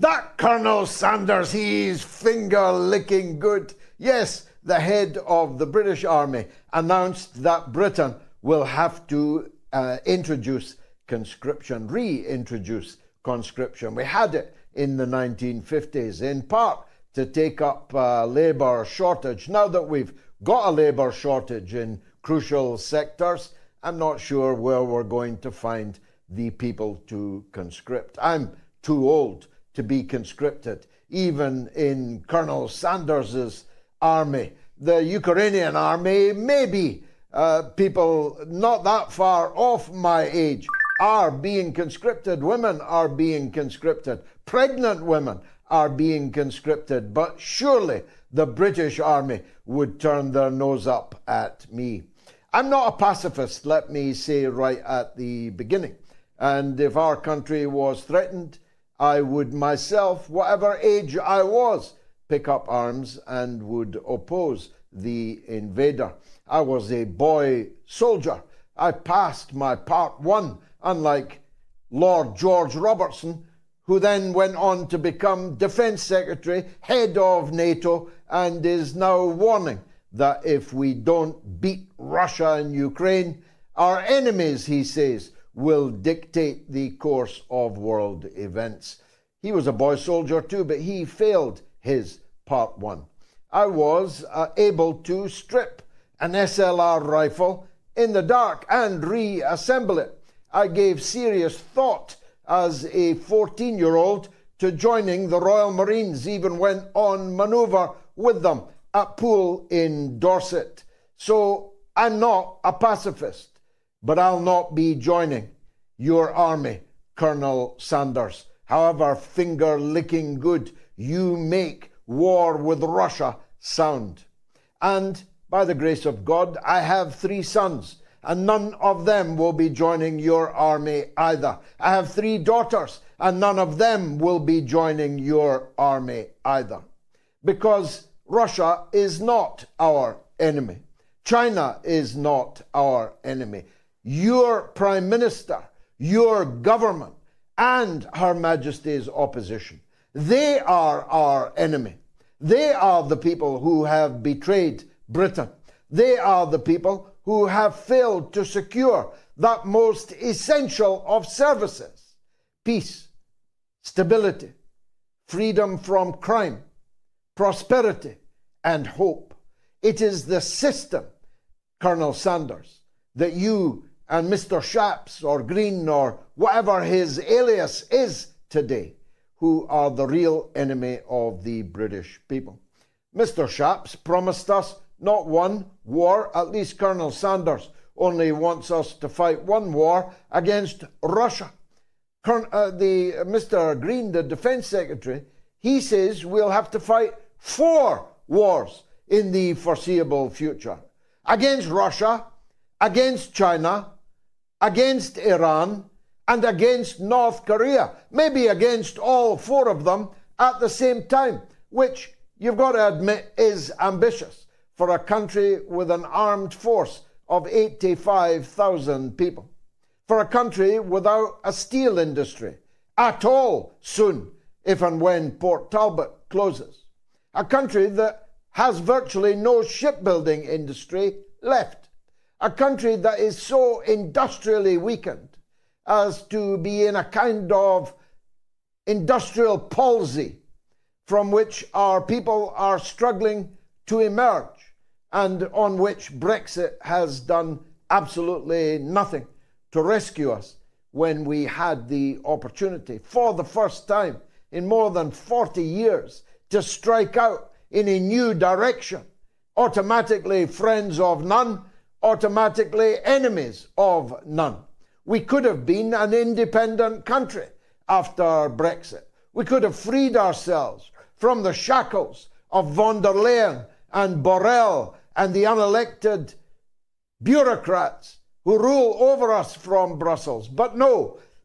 That Colonel Sanders, he's finger-licking good. Yes, the head of the British Army announced that Britain will have to reintroduce conscription. We had it in the 1950s, in part to take up labour shortage. Now that we've got a labour shortage in crucial sectors, I'm not sure where we're going to find the people to conscript. I'm too old to be conscripted, even in Colonel Sanders's army. The Ukrainian army, maybe people not that far off my age are being conscripted. Women are being conscripted. Pregnant women are being conscripted. But surely the British Army would turn their nose up at me. I'm not a pacifist, let me say right at the beginning. And if our country was threatened, I would myself, whatever age I was, pick up arms and would oppose the invader. I was a boy soldier. I passed my Part 1, unlike Lord George Robertson, who then went on to become Defence Secretary, head of NATO, and is now warning that if we don't beat Russia and Ukraine, our enemies, he says, will dictate the course of world events. He was a boy soldier too, but he failed his Part 1. I was able to strip an SLR rifle in the dark and reassemble it. I gave serious thought as a 14-year-old to joining the Royal Marines, even went on manoeuvre with them at Poole in Dorset. So I'm not a pacifist, but I'll not be joining your army, Colonel Sanders. However finger-licking good you make war with Russia sound. And by the grace of God, I have 3 sons, and none of them will be joining your army either. I have 3 daughters, and none of them will be joining your army either. Because Russia is not our enemy. China is not our enemy. Your Prime Minister, your government, and Her Majesty's opposition, they are our enemy. They are the people who have betrayed Britain. They are the people who have failed to secure that most essential of services: peace, stability, freedom from crime, prosperity, and hope. It is the system, Colonel Sanders, that you and Mr. Shapps or Green or whatever his alias is today, who are the real enemy of the British people. Mr. Shapps promised us not one war, at least Colonel Sanders only wants us to fight one war against Russia. Mr. Green, the Defence Secretary, he says we'll have to fight 4 wars in the foreseeable future. Against Russia, against China, against Iran, and against North Korea. Maybe against all 4 of them at the same time, which you've got to admit is ambitious for a country with an armed force of 85,000 people. For a country without a steel industry at all soon, if and when Port Talbot closes. A country that has virtually no shipbuilding industry left. A country that is so industrially weakened as to be in a kind of industrial palsy from which our people are struggling to emerge, and on which Brexit has done absolutely nothing to rescue us when we had the opportunity for the first time in more than 40 years to strike out in a new direction. Automatically friends of none, automatically enemies of none. We could have been an independent country after Brexit. We could have freed ourselves from the shackles of von der Leyen and Borrell and the unelected bureaucrats who rule over us from Brussels. But no,